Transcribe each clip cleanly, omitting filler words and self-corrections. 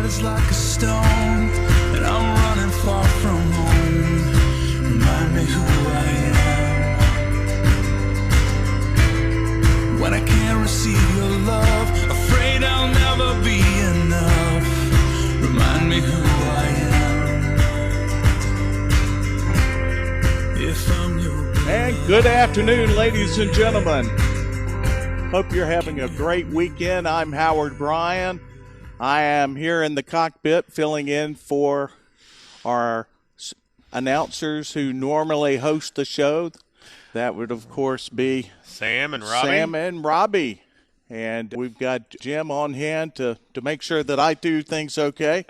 heart is like a stone, and I'm running far from home. Remind me who I am. When I can't receive your love, afraid I'll never be enough. Remind me who I am. If I'm your And good afternoon, ladies and gentlemen. Hope you're having a great weekend. I'm Howard Bryan. I am here in the cockpit filling in for our announcers who normally host the show. That would, of course, be Sam and Robbie. Sam and Robbie. And we've got Jim on hand to make sure that I do things okay.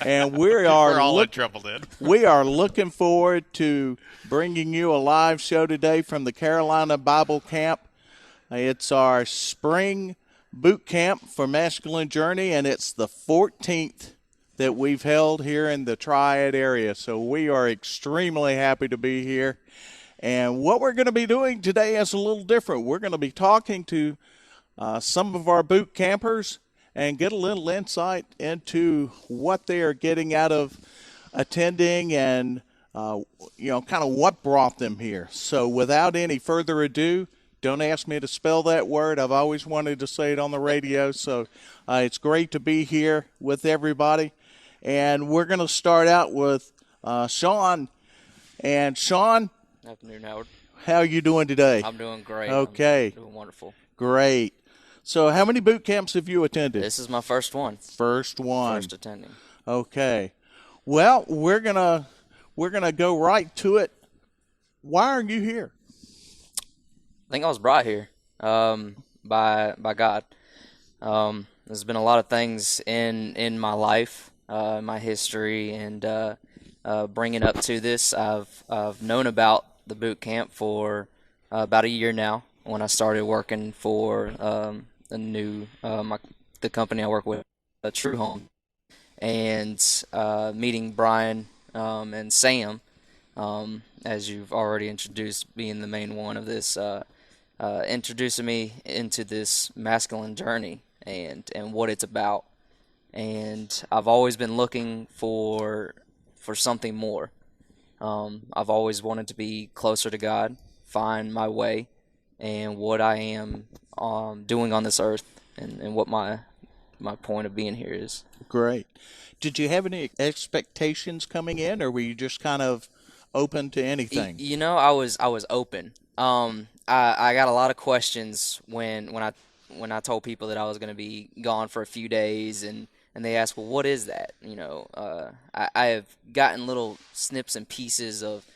And We're all in trouble then. We are looking forward to bringing you a live show today from the Carolina Bible Camp. It's our spring boot camp for Masculine Journey, and it's the 14th that we've held here in the Triad area. So we are extremely happy to be here. And what we're going to be doing today is a little different. We're going to be talking to some of our boot campers and get a little insight into what they are getting out of attending and, kind of what brought them here. So without any further ado, don't ask me to spell that word. I've always wanted to say it on the radio. So it's great to be here with everybody. And we're going to start out with Sean. And Sean. Afternoon, Howard. How are you doing today? I'm doing great. Okay. I'm doing wonderful. Great. So how many boot camps have you attended? This is my first one. First one. First attending. Okay. Well, we're gonna go right to it. Why are you here? I think I was brought here by God. There's been a lot of things in my life, my history, and bringing up to this. I've known about the boot camp for about a year now. When I started working for the company I work with, True Home, and meeting Brian and Sam, as you've already introduced, being the main one of this. Introducing me into this masculine journey and what it's about. And I've always been looking for something more. I've always wanted to be closer to God, find my way, and what I am doing on this earth, and what my point of being here is. Great. Did you have any expectations coming in, or were you just kind of open to anything? I was open. I got a lot of questions when I told people that I was going to be gone for a few days, and they asked, well, what is that? I have gotten little snips and pieces of,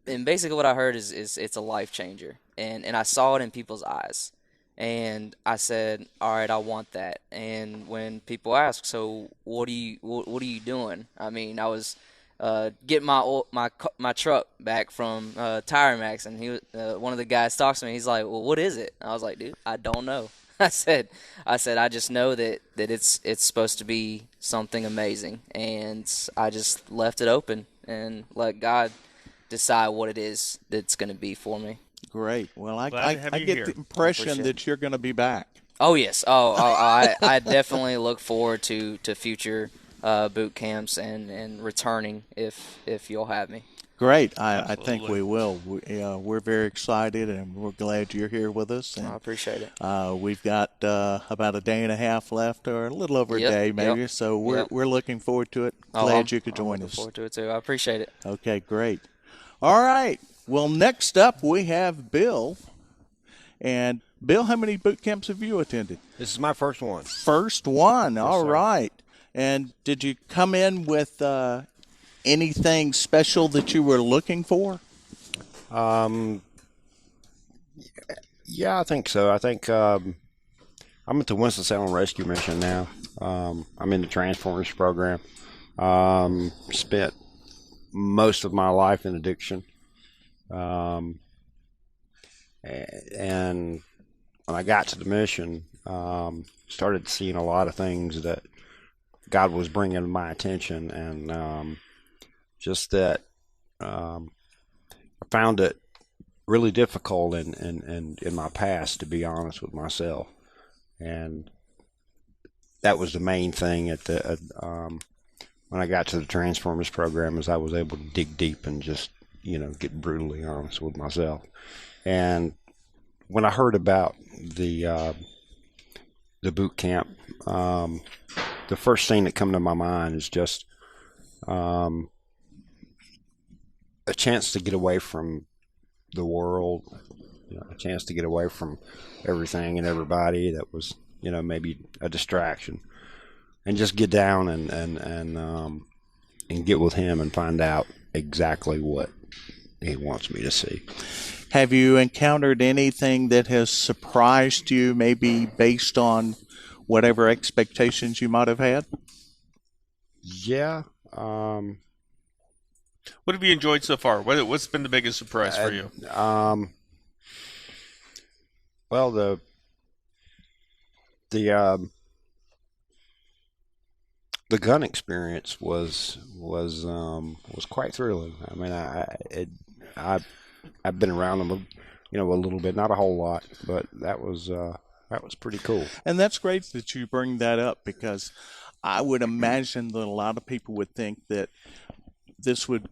and basically what I heard is it's a life changer, and I saw it in people's eyes, and I said, all right, I want that. And when people ask, so what are you doing? I mean, I was getting my truck back from Tire Max, and one of the guys talks to me. He's like, well, what is it? I was like, dude, I don't know. I said I just know that it's supposed to be something amazing, and I just left it open and let God decide what it is that's going to be for me. Great. Well, I get here. the impression that you're going to be back. Oh yes. I definitely look forward to future boot camps and returning if you'll have me. Great. I think we will. We're very excited, and we're glad you're here with us. And, I appreciate it. We've got about a day and a half left, or a little over a day maybe. Yep. So we're looking forward to it. Glad you could join us. Looking forward to it too. I appreciate it. Okay, great. All right. Well, next up we have Bill. And Bill, how many boot camps have you attended? This is my first one. First one. All sir. Right. And did you come in with anything special that you were looking for? Yeah, I think so. I think I'm at the Winston-Salem Rescue Mission now. I'm in the Transformers program. Spent most of my life in addiction. And when I got to the mission, started seeing a lot of things that God was bringing to my attention, and just that I found it really difficult in my past, to be honest with myself. And that was the main thing when I got to the Transformers program, is I was able to dig deep and just, get brutally honest with myself. And when I heard about the boot camp, the first thing that come to my mind is just a chance to get away from the world, a chance to get away from everything and everybody that was, maybe a distraction, and just get down and get with him and find out exactly what he wants me to see. Have you encountered anything that has surprised you, maybe based on whatever expectations you might have had? Yeah. What have you enjoyed so far? What's been the biggest surprise for you? Well, the gun experience was quite thrilling. I mean, I've been around them, a little bit, not a whole lot, but that was pretty cool. And that's great that you bring that up, because I would imagine that a lot of people would think that this would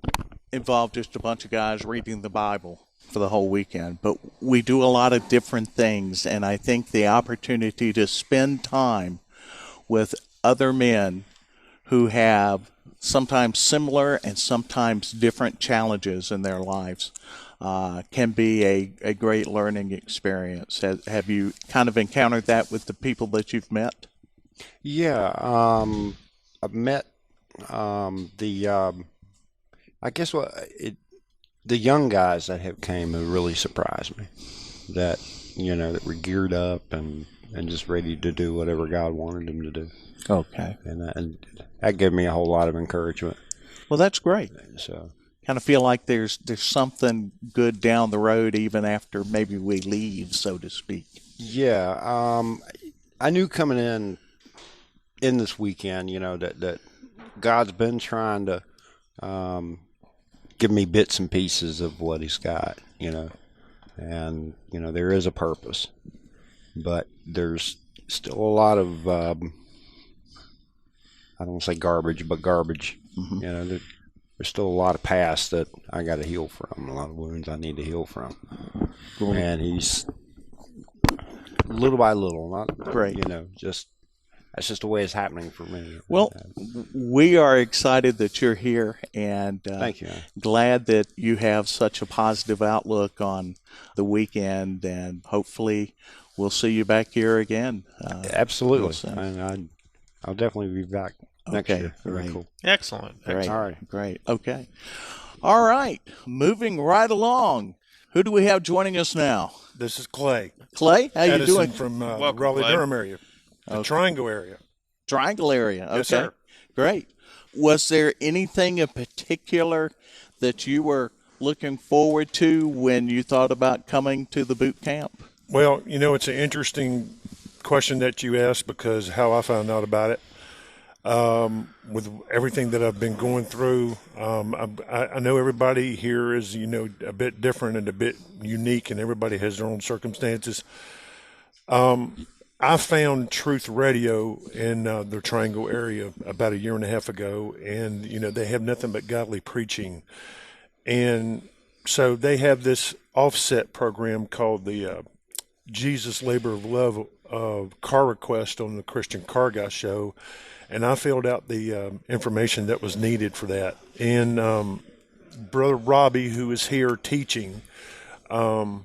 involve just a bunch of guys reading the Bible for the whole weekend. But we do a lot of different things, and I think the opportunity to spend time with other men who have sometimes similar and sometimes different challenges in their lives can be a great learning experience. Have you kind of encountered that with the people that you've met? Yeah, I've met I guess the young guys that have came have really surprised me. That that were geared up and just ready to do whatever God wanted them to do. Okay. And that gave me a whole lot of encouragement. Well, that's great. So kind of feel like there's something good down the road even after maybe we leave, so to speak. Yeah. I knew coming in this weekend, that God's been trying to give me bits and pieces of what he's got, and, there is a purpose, but there's still a lot of, I don't want to say garbage, but garbage. Mm-hmm. There's still a lot of past that I got to heal from, a lot of wounds I need to heal from. Cool. And he's little by little, not great, that's just the way it's happening for me. Well, we are excited that you're here, and thank you. Glad that you have such a positive outlook on the weekend, and hopefully we'll see you back here again. Absolutely, and I'll definitely be back next year. Very cool. Excellent. Great. All right. Great. Okay. All right. Moving right along. Who do we have joining us now? This is Clay. Clay, how you Edison doing? From Welcome, Raleigh-Durham area, the Triangle area. Triangle area. Okay. Yes, sir. Great. Was there anything in particular that you were looking forward to when you thought about coming to the boot camp? Well, it's an interesting question that you asked, because how I found out about it. With everything that I've been going through, I know everybody here is, a bit different and a bit unique, and everybody has their own circumstances. I found Truth Radio in the Triangle area about 1.5 years ago, and, they have nothing but godly preaching. And so they have this offset program called the Jesus Labor of Love car request on the Christian Car Guy Show. And I filled out the information that was needed for that. And Brother Robbie, who is here teaching, and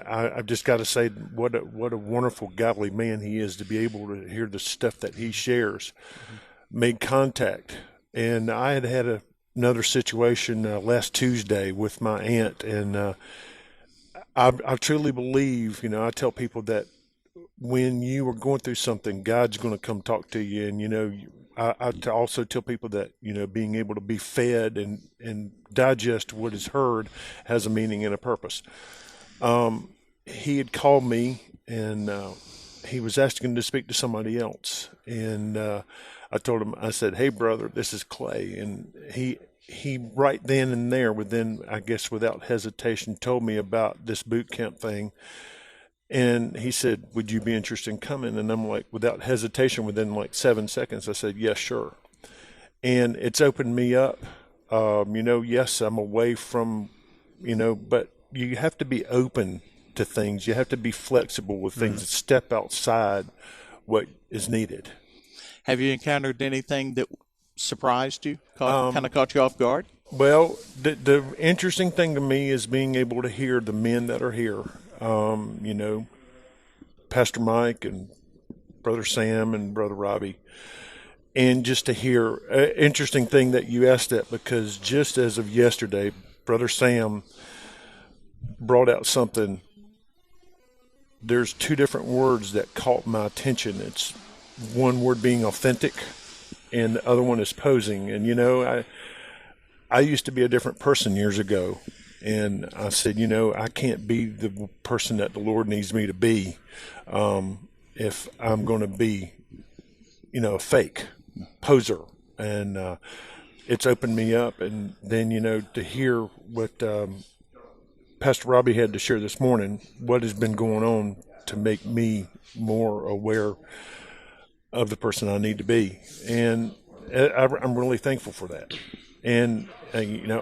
I've just got to say what a wonderful godly man he is, to be able to hear the stuff that he shares. Mm-hmm. Made contact, and I had another situation last Tuesday with my aunt, and I truly believe, I tell people that when you are going through something, God's going to come talk to you. And, I also tell people that, being able to be fed and digest what is heard has a meaning and a purpose. He had called me, and he was asking to speak to somebody else. And I told him, I said, "Hey, brother, this is Clay." And he right then and there, I guess without hesitation, told me about this boot camp thing. And he said, would you be interested in coming? And I'm like, without hesitation, within like 7 seconds, I said, yes, sure. And it's opened me up. Yes, I'm away from, but you have to be open to things. You have to be flexible with things and step outside what is needed. Have you encountered anything that surprised you, kind of caught you off guard? Well, the interesting thing to me is being able to hear the men that are here. Pastor Mike and Brother Sam and Brother Robbie. And just to hear, interesting thing that you asked that, because just as of yesterday, Brother Sam brought out something. There's 2 different words that caught my attention. It's one word being authentic, and the other one is posing. And, I used to be a different person years ago. And I said, I can't be the person that the Lord needs me to be if I'm going to be, a fake poser. And it's opened me up. And then, to hear what Pastor Robbie had to share this morning, what has been going on to make me more aware of the person I need to be. And I'm really thankful for that. And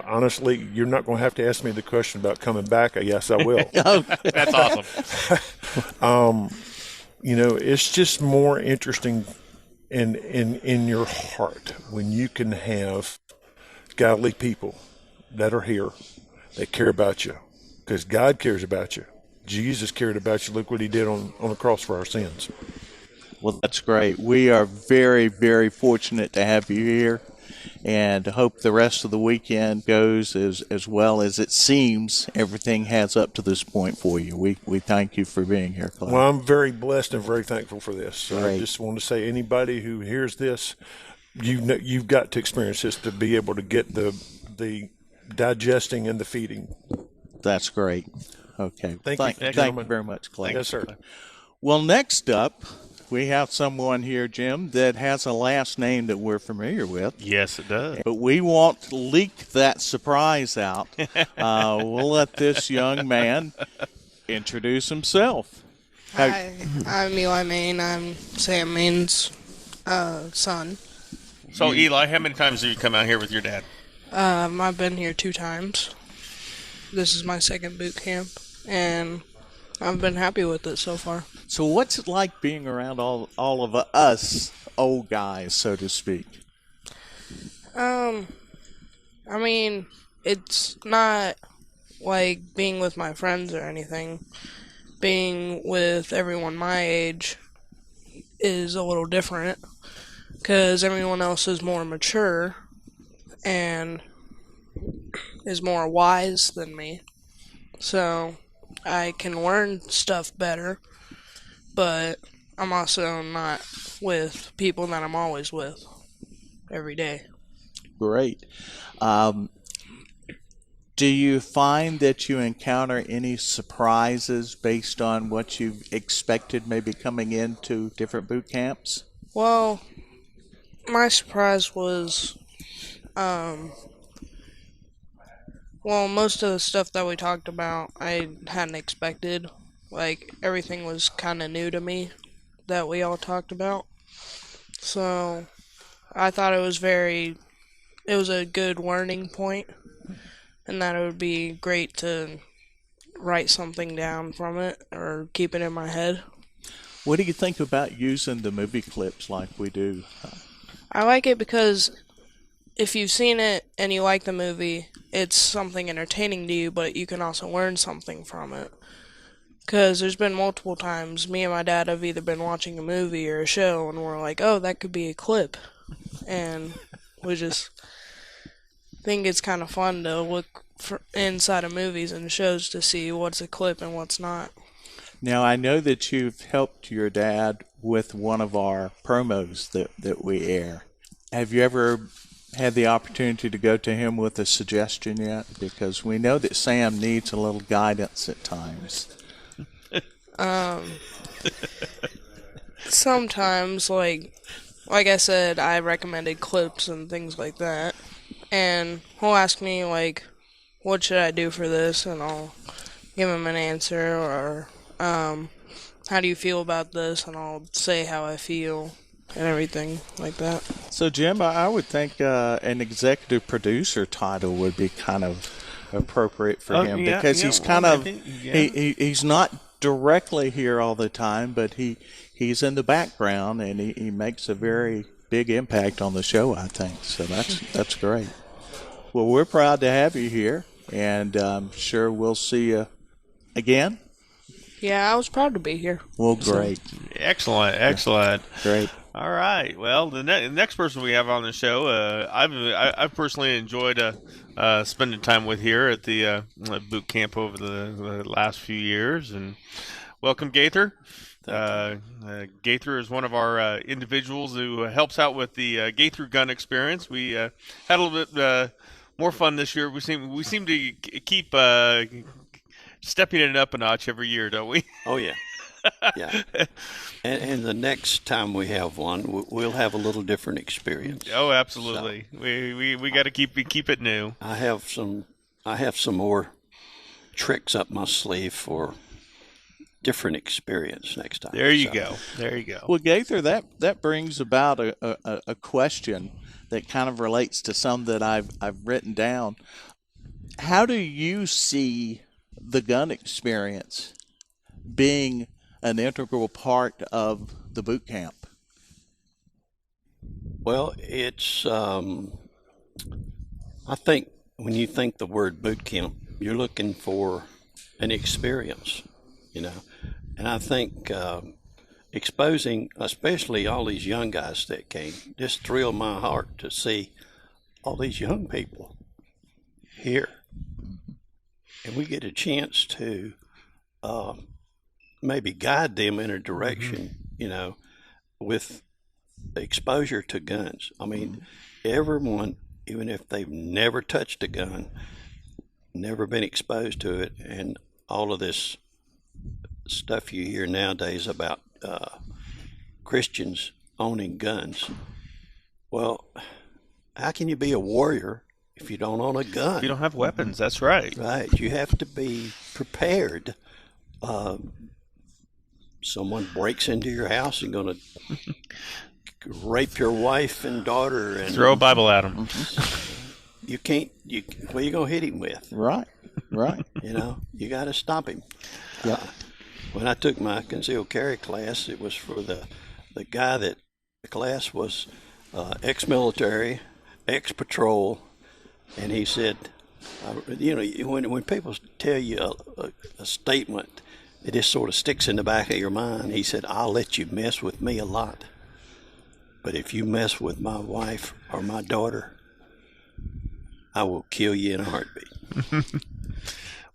honestly, you're not going to have to ask me the question about coming back. Yes, I will. That's awesome. It's just more interesting in your heart when you can have godly people that are here that care about you, because God cares about you. Jesus cared about you. Look what he did on the cross for our sins. Well, that's great. We are very, very fortunate to have you here, and hope the rest of the weekend goes as well as it seems everything has up to this point for you. We thank you for being here, Clay. Well, I'm very blessed and very thankful for this. Great. I just want to say, anybody who hears this, you've got to experience this to be able to get the digesting and the feeding. That's great. Okay. Thank you, Thank you very much, Clay. Yes, sir. Well, next up, we have someone here, Jim, that has a last name that we're familiar with. Yes, it does. But we won't leak that surprise out. We'll let this young man introduce himself. Hi, I'm Eli Main. I'm Sam Main's son. So, Eli, how many times have you come out here with your dad? I've been here 2 times. This is my second boot camp, and I've been happy with it so far. So what's it like being around all of us old guys, so to speak? I mean, it's not like being with my friends or anything. Being with everyone my age is a little different, because everyone else is more mature and is more wise than me. So I can learn stuff better, but I'm also not with people that I'm always with every day. Great. Do you find that you encounter any surprises based on what you've expected maybe coming into different boot camps? Well, my surprise was, most of the stuff that we talked about I hadn't expected. Like, everything was kind of new to me that we all talked about. So, I thought it was a good learning point, and that it would be great to write something down from it or keep it in my head. What do you think about using the movie clips like we do? I like it because if you've seen it and you like the movie, it's something entertaining to you, but you can also learn something from it. Because there's been multiple times me and my dad have either been watching a movie or a show, and we're like, oh, that could be a clip. And we just think it's kind of fun to look inside of movies and shows to see what's a clip and what's not. Now, I know that you've helped your dad with one of our promos that we air. Have you ever had the opportunity to go to him with a suggestion yet? Because we know that Sam needs a little guidance at times. Sometimes, like I said, I recommended clips and things like that. And he'll ask me, like, what should I do for this? And I'll give him an answer. Or how do you feel about this, and I'll say how I feel and everything like that. So, Jim, I would think an executive producer title would be kind of appropriate for him because he's kind of he's not directly here all the time, but he's in the background and he makes a very big impact on the show, I think. So that's great. Well, we're proud to have you here, and I'm sure we'll see you again. Yeah, I was proud to be here. Well, great. Excellent. Great. All right. Well, the next person we have on the show, I've personally enjoyed spending time with here at the boot camp over the last few years. And welcome, Gaither. Gaither is one of our individuals who helps out with the Gaither gun experience. We had a little bit more fun this year. We seem to keep stepping it up a notch every year, don't we? Oh yeah, yeah. And the next time we have one, we'll have a little different experience. Oh, absolutely. So, we got to keep it new. I have some more tricks up my sleeve for different experience next time. There you go. Well, Gaither, that brings about a question that kind of relates to some that I've written down. How do you see the gun experience being an integral part of the boot camp? Well, it's I think when you think the word boot camp, you're looking for an experience, and I think exposing, especially all these young guys that came, just thrilled my heart to see all these young people here. And we get a chance to maybe guide them in a direction, with exposure to guns. I mean, everyone, even if they've never touched a gun, never been exposed to it, and all of this stuff you hear nowadays about Christians owning guns. Well, how can you be a warrior if you don't own a gun? If you don't have weapons, that's right. Right. You have to be prepared. Someone breaks into your house and going to rape your wife and daughter. And throw a Bible at them. You can't. What are you going to hit him with? Right. You got to stop him. Yeah. When I took my concealed carry class, it was for the guy that the class was ex-military, ex-patrol. And he said, when people tell you a statement, it just sort of sticks in the back of your mind. He said, I'll let you mess with me a lot, but if you mess with my wife or my daughter, I will kill you in a heartbeat.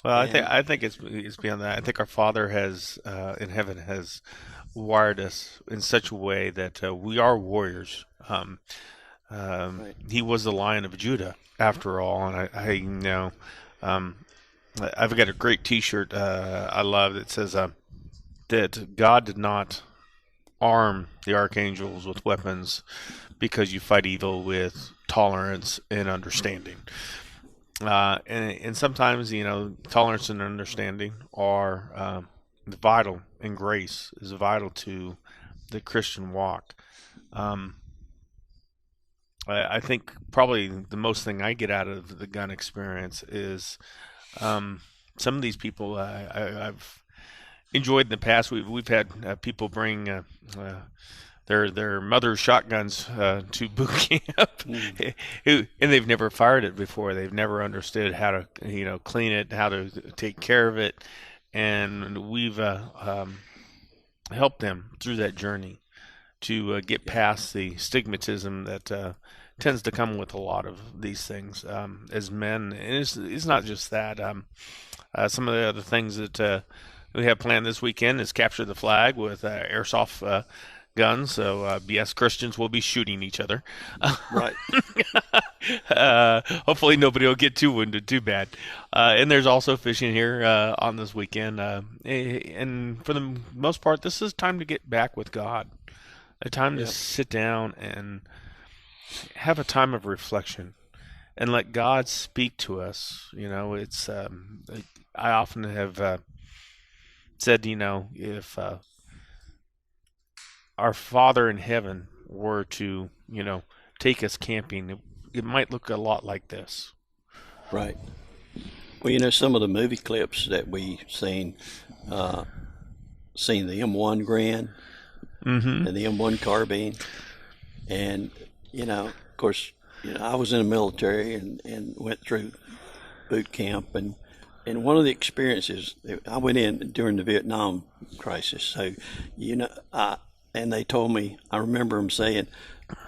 Well, I think it's beyond that. I think our Father has in heaven has wired us in such a way that we are warriors. Right. He was the Lion of Judah, after all, and I've got a great T-shirt I love that says that God did not arm the archangels with weapons because you fight evil with tolerance and understanding. And sometimes, tolerance and understanding are vital, and grace is vital to the Christian walk. I think probably the most thing I get out of the gun experience is some of these people I've enjoyed in the past. We've had people bring their mother's shotguns to boot camp, and they've never fired it before. They've never understood how to clean it, how to take care of it, and we've helped them through that journey to get past the stigmatism that tends to come with a lot of these things as men. And it's not just that. Some of the other things that we have planned this weekend is capture the flag with airsoft guns. So yes, Christians will be shooting each other. Right. Hopefully nobody will get too wounded too bad. And there's also fishing here on this weekend. And for the most part, this is time to get back with God. A time to sit down and have a time of reflection and let God speak to us. It's I often have said, if our Father in heaven were to, take us camping, it might look a lot like this. Right. Well, some of the movie clips that we seen the M1 Grand and the M1 carbine, and of course, I was in the military and went through boot camp, and one of the experiences I went in during the Vietnam crisis. So, and they told me, I remember them saying,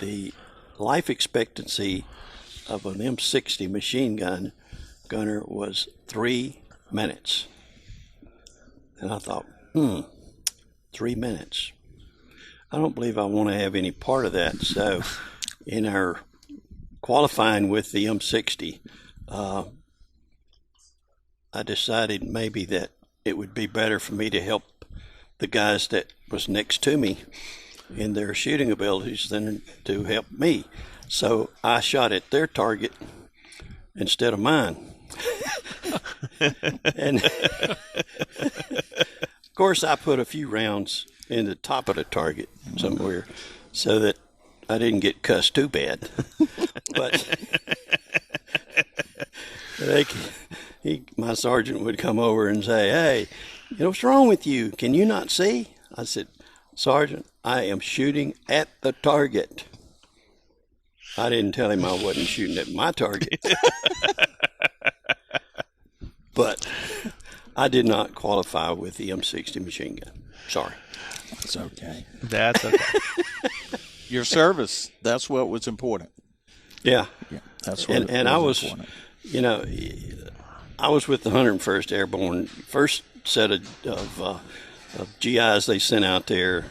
the life expectancy of an M60 machine gunner was 3 minutes. And I thought, 3 minutes. I don't believe I want to have any part of that. So in our qualifying with the M60, I decided maybe that it would be better for me to help the guys that was next to me in their shooting abilities than to help me. So I shot at their target instead of mine. And of course I put a few rounds in the top of the target somewhere so that I didn't get cussed too bad. But my sergeant would come over and say, "Hey, what's wrong with you? Can you not see?" I said, "Sergeant, I am shooting at the target." I didn't tell him I wasn't shooting at my target. But I did not qualify with the M60 machine gun. Sorry. That's okay. That's okay. Your service, that's what was important. Yeah. That's what and I was, important. I was with the 101st Airborne, first set of GIs they sent out there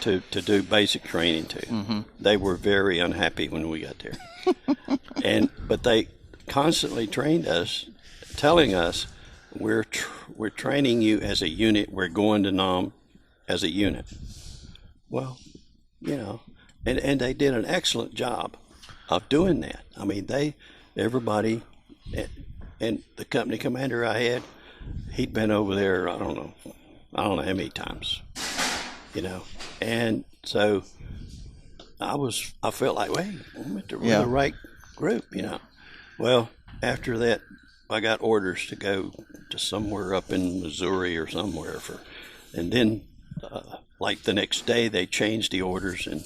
to do basic training to. Mm-hmm. They were very unhappy when we got there. But they constantly trained us, telling us, we're training you as a unit, we're going to Nam as a unit. Well, and they did an excellent job of doing that. I mean, everybody, and the company commander I had, he'd been over there, I don't know how many times, and so I felt like, wait, I'm at the right group, Well, after that, I got orders to go to somewhere up in Missouri or somewhere and then like the next day they changed the orders and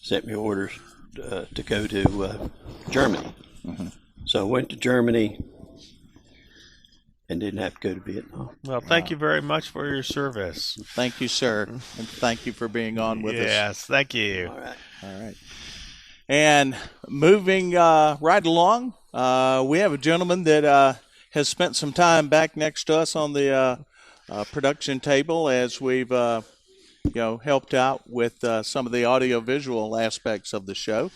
sent me orders to go to Germany. Mm-hmm. So I went to Germany and didn't have to go to Vietnam. Well, thank you very much for your service. Thank you, sir. And thank you for being on with us. Yes, thank you. All right. And moving right along, we have a gentleman that has spent some time back next to us on the production table as we've helped out with some of the audio-visual aspects of the show.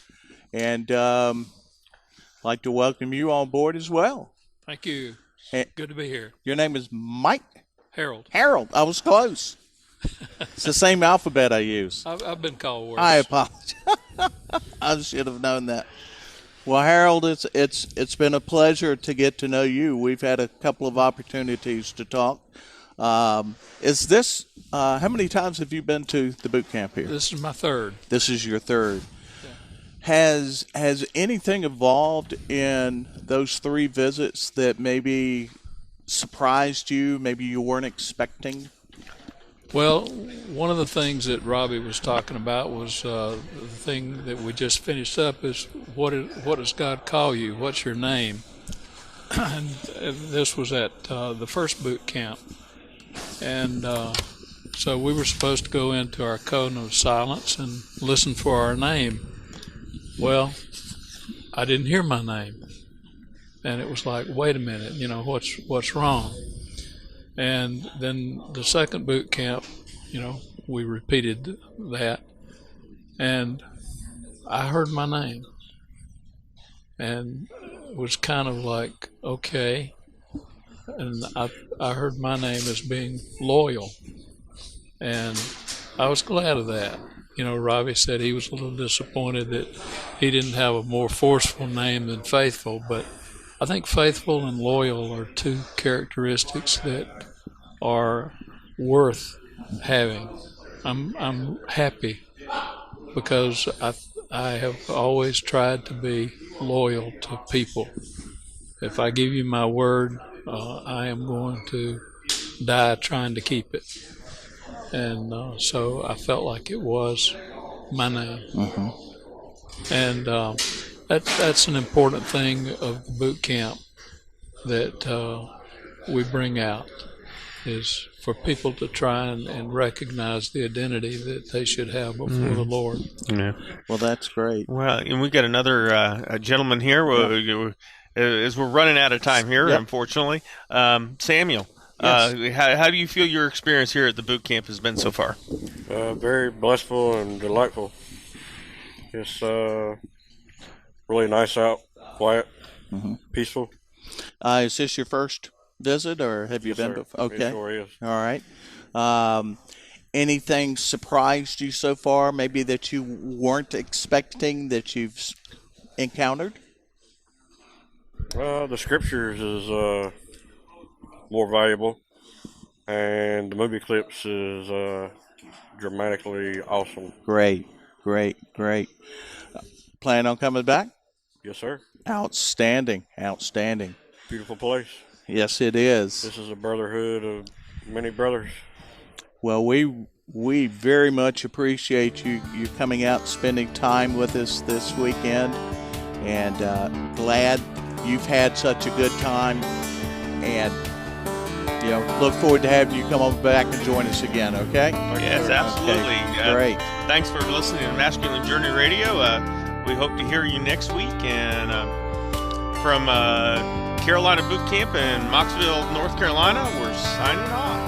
And I'd like to welcome you on board as well. Thank you. Good to be here. Your name is Mike? Harold. Harold. I was close. It's the same alphabet I use. I've been called worse. I apologize. I should have known that. Well, Harold, it's been a pleasure to get to know you. We've had a couple of opportunities to talk. Is this how many times have you been to the boot camp here? This is my third. This is your third. Yeah. Has anything evolved in those 3 visits that maybe surprised you, maybe you weren't expecting? Well, one of the things that Robbie was talking about was the thing that we just finished up is what does God call you? What's your name? And this was at the first boot camp. And so we were supposed to go into our cone of silence and listen for our name. Well, I didn't hear my name. And it was like, wait a minute, what's wrong? And then the second boot camp, we repeated that. And I heard my name. And it was kind of like, okay. And I heard my name as being loyal. And I was glad of that. Robbie said he was a little disappointed that he didn't have a more forceful name than Faithful, but I think faithful and loyal are 2 characteristics that are worth having. I'm happy because I have always tried to be loyal to people. If I give you my word, I am going to die trying to keep it. And so I felt like it was my name. And that's an important thing of the boot camp that we bring out, is for people to try and recognize the identity that they should have before the Lord. Yeah. Well, that's great. Well, and we got another a gentleman here. As we're running out of time here, unfortunately. Samuel, how do you feel your experience here at the boot camp has been so far? Very blissful and delightful. It's really nice out, quiet, peaceful. Is this your first visit, or have you Yes, been sir. before? Okay. It sure is. All right. Anything surprised you so far, maybe that you weren't expecting that you've encountered? The scriptures is more valuable, and the movie clips is dramatically awesome. Great. Plan on coming back? Yes, sir. Outstanding. Beautiful place. Yes, it is. This is a brotherhood of many brothers. Well, we very much appreciate you coming out and spending time with us this weekend, and glad you've had such a good time, and look forward to having you come on back and join us again. Okay? Yes, absolutely. Okay, great. Thanks for listening to Masculine Journey Radio. We hope to hear you next week, and from Carolina Boot Camp in Moxville, North Carolina, we're signing off.